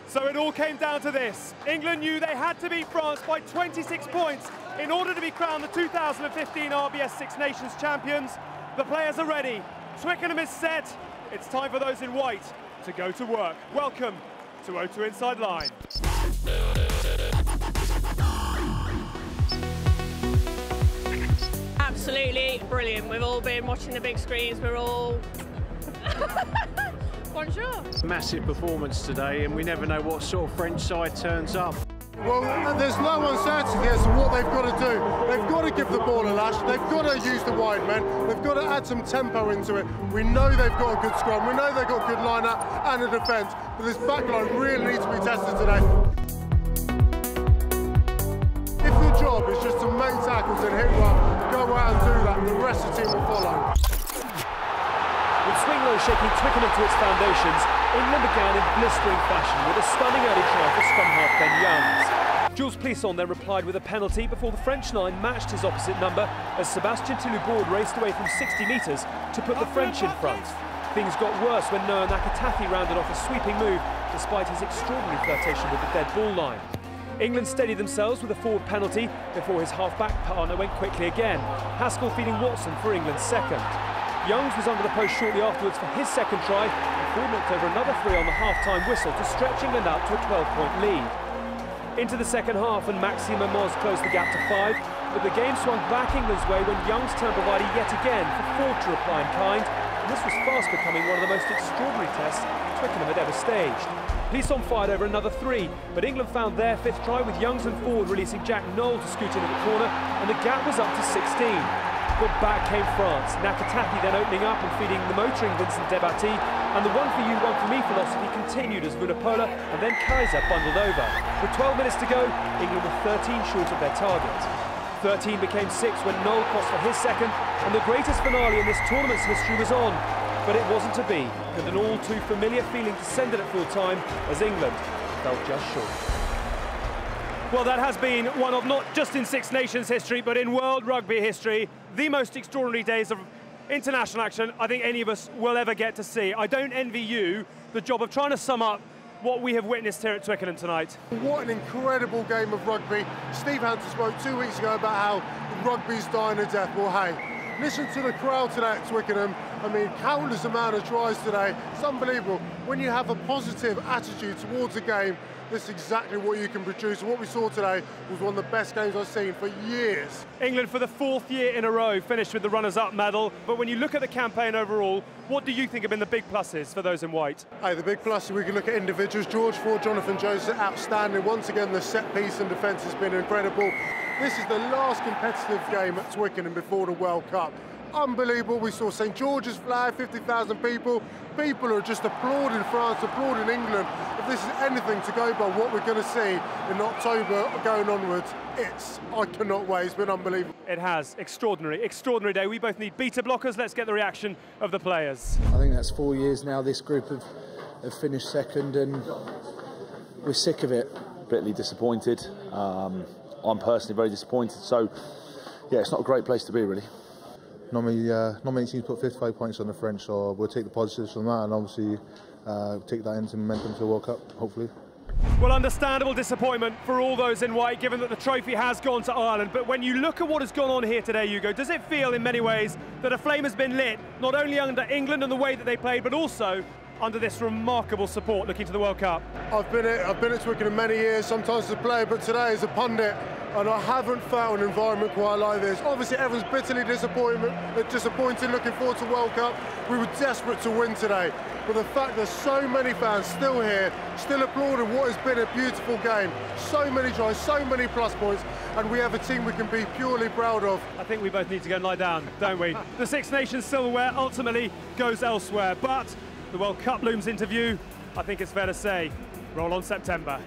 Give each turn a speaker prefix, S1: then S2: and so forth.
S1: So it all came down to this. England knew they had to beat France by 26 points in order to be crowned the 2015 RBS Six Nations champions. The players are ready. Twickenham is set. It's time for those in white to go to work. Welcome to O2 Inside Line.
S2: Absolutely brilliant. We've all been watching the big screens. We're all... Bonjour.
S3: Massive performance today, and we never know what sort of French side turns up.
S4: Well, there's no uncertainty as to what they've got to do. They've got to give the ball a lash, they've got to use the wide men, they've got to add some tempo into it. We know they've got a good scrum, we know they've got a good line-up and a defence, but this back line really needs to be tested today. If your job is just to make tackles and hit well, go out and do that, the rest of the team will follow.
S5: With Swinglow shaking Twickenham to its foundations, England began in blistering fashion with a stunning early try for scrum half Ben Youngs. Jules Plisson then replied with a penalty before the French line matched his opposite number as Sébastien Tilloubourg raced away from 60 metres to put the French in front. Things got worse when Noah Nakatafi rounded off a sweeping move despite his extraordinary flirtation with the dead ball line. England steadied themselves with a forward penalty before his half-back partner went quickly again, Haskell feeding Watson for England's second. Youngs was under the post shortly afterwards for his second try, and Ford knocked over another three on the half-time whistle to stretch England out to a 12-point lead. Into the second half, and Maxime Moz closed the gap to 5, but the game swung back England's way when Youngs turned provided yet again for Ford to reply in kind, and this was fast becoming one of the most extraordinary tests Twickenham had ever staged. Plisson fired over another 3, but England found their 5th try with Youngs and Ford releasing Jack Knoll to scoot into the corner, and the gap was up to 16. But back came France, Nakatafi then opening up and feeding the motoring Vincent Debatty, and the one for you, one for me philosophy continued as Vunapola and then Kaiser bundled over. With 12 minutes to go, England were 13 short of their target. 13 became 6 when Knoll crossed for his second, and the greatest finale in this tournament's history was on. But it wasn't to be, with an all too familiar feeling descended at full time as England fell just short.
S1: Well, that has been one of, not just in Six Nations history, but in world rugby history, the most extraordinary days of international action I think any of us will ever get to see. I don't envy you the job of trying to sum up what we have witnessed here at Twickenham tonight. What an incredible game of rugby. Steve Hampton spoke 2 weeks ago about how rugby's dying a death. Well, hey, listen to the crowd today at Twickenham. I mean, countless amount of tries today. It's unbelievable. When you have a positive attitude towards a game, this is exactly what you can produce. And what we saw today was one of the best games I've seen for years. England, for the 4th year in a row, finished with the runners-up medal. But when you look at the campaign overall, what do you think have been the big pluses for those in white? Hey, the big pluses, we can look at individuals. George Ford, Jonathan Joseph, outstanding. Once again, the set piece and defence has been incredible. This is the last competitive game at Twickenham before the World Cup. Unbelievable. We saw St George's flag, 50,000 people. People are just applauding France, applauding England. If this is anything to go by what we're going to see in October going onwards, I cannot wait. It's been unbelievable. It has. Extraordinary, extraordinary day. We both need beta blockers. Let's get the reaction of the players.
S6: I think that's 4 years now this group have finished second, and we're sick of it.
S7: Bitterly disappointed. I'm personally very disappointed. So, yeah, it's not a great place to be, really.
S6: Not many teams put 55 points on the French, so we'll take the positives from that and obviously take that into momentum to the World Cup, hopefully.
S1: Well, understandable disappointment for all those in white, given that the trophy has gone to Ireland. But when you look at what has gone on here today, Hugo, does it feel in many ways that a flame has been lit, not only under England and the way that they played, but also under this remarkable support looking to the World Cup? I've been at Twickenham many years, sometimes as a player, but today as a pundit, and I haven't found an environment quite like this. Obviously, everyone's bitterly disappointed, looking forward to World Cup. We were desperate to win today, but the fact there's so many fans still here, still applauding what has been a beautiful game, so many tries, so many plus points, and we have a team we can be purely proud of. I think we both need to go and lie down, don't we? The Six Nations silverware ultimately goes elsewhere, but the World Cup looms into view. I think it's fair to say, roll on September.